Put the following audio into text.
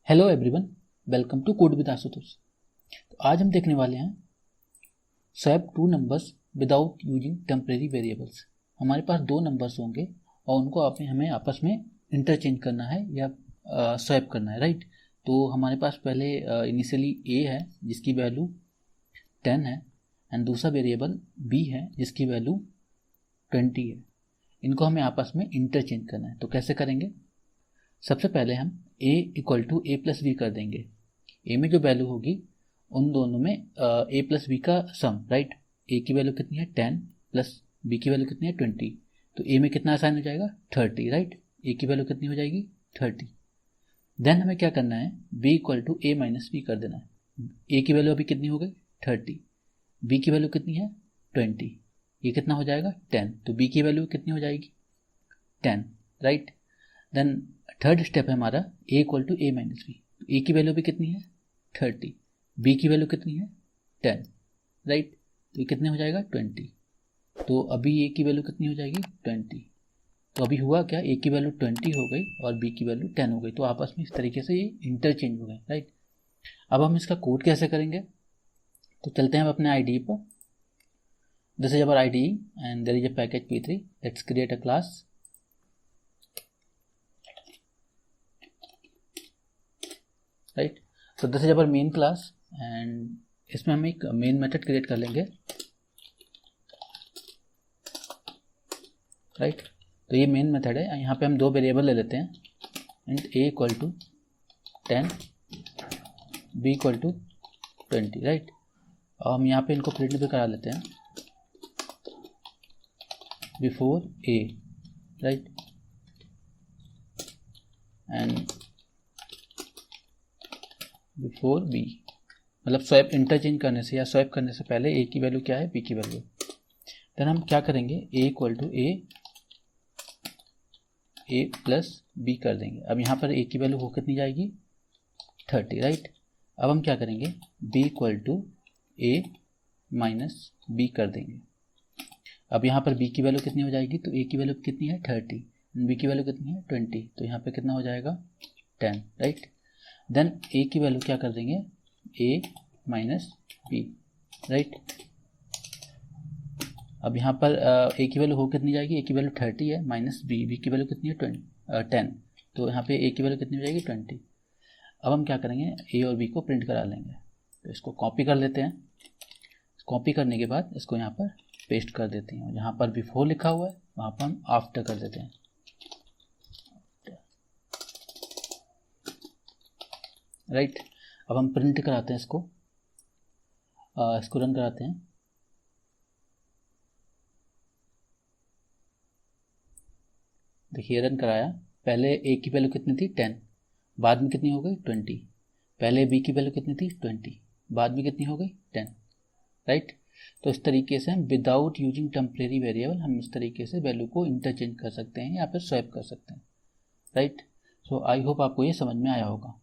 Hello everyone, welcome to code with Ashutosh. तो आज हम देखने वाले हैं swap two numbers without using temporary variables. हमारे पास दो नंबर्स होंगे और उनको हमें आपस में इंटरचेंज करना है या स्वैप करना है, राइट। तो हमारे पास पहले इनिशियली ए है जिसकी वैल्यू 10 है एंड दूसरा वेरिएबल बी है जिसकी वैल्यू 20 है। इनको हमें आपस में इंटरचेंज करना है। तो कैसे करेंगे? सबसे पहले हम a equal to a plus b कर देंगे। a में जो वैल्यू होगी उन दोनों में a प्लस बी का सम, राइट। a की वैल्यू कितनी है 10 प्लस b की वैल्यू कितनी है 20। तो a में कितना असाइन हो जाएगा 30, राइट। a की वैल्यू कितनी हो जाएगी 30। देन हमें क्या करना है b equal to a minus b कर देना है। a की वैल्यू अभी कितनी हो गई 30, b की वैल्यू कितनी है 20, ये कितना हो जाएगा 10। तो b की वैल्यू कितनी हो जाएगी 10, राइट। देन थर्ड स्टेप है हमारा a equal to a minus b. A की वैल्यू भी कितनी है 30, b की वैल्यू कितनी है 10, राइट। तो ये कितने हो जाएगा 20। तो अभी a की वैल्यू कितनी हो जाएगी 20। तो अभी हुआ क्या, a की वैल्यू 20 हो गई और b की वैल्यू 10 हो गई। तो आपस में इस तरीके से ये इंटरचेंज हो गए, राइट। अब हम इसका कोड कैसे करेंगे? तो चलते हैं अपने IDE पर। This is our IDE and there is a package p3। Let's create a class. Right, so this is our main class and इसमें हम एक मेन मेथड क्रिएट कर लेंगे, राइट। तो ये मेन मेथड है। यहाँ पे हम दो वेरिएबल ले लेते हैं and a equal to 10 b equal to 20, right. और हम यहाँ पे इनको प्रिंट भी करा लेते हैं before a, right, and before b। मतलब स्वैप इंटरचेंज करने से या स्वैप करने से पहले a की वैल्यू क्या है b की वैल्यू। देन हम क्या करेंगे a equal to a plus b कर देंगे। अब यहाँ पर a की वैल्यू हो कितनी जाएगी 30, राइट। अब हम क्या करेंगे b equal to a minus b कर देंगे। अब यहाँ पर b की वैल्यू कितनी हो जाएगी, तो a की वैल्यू कितनी है 30, b की वैल्यू कितनी है 20। तो यहाँ पे कितना हो जाएगा 10, राइट। देन a की वैल्यू क्या कर देंगे a माइनस बी, राइट। अब यहाँ पर a की वैल्यू हो कितनी जाएगी, a की वैल्यू 30 है माइनस b की वैल्यू कितनी है 10। तो यहाँ पे a की वैल्यू कितनी हो जाएगी 20। अब हम क्या करेंगे a और b को प्रिंट करा लेंगे। तो इसको कॉपी कर लेते हैं। कॉपी करने के बाद इसको यहाँ पर पेस्ट कर देते हैं। जहाँ पर बिफोर लिखा हुआ है वहाँ पर हम आफ्टर कर देते हैं, राइट। अब हम प्रिंट कराते हैं इसको रन कराते हैं। देखिए रन कराया। पहले a की वैल्यू कितनी थी 10, बाद में कितनी हो गई 20। पहले b की वैल्यू कितनी थी 20, बाद में कितनी हो गई 10, राइट। तो इस तरीके से हम विदाउट यूजिंग टेम्परेरी वेरिएबल हम इस तरीके से वैल्यू को इंटरचेंज कर सकते हैं या फिर स्वैप कर सकते हैं, राइट। सो आई होप आपको ये समझ में आया होगा।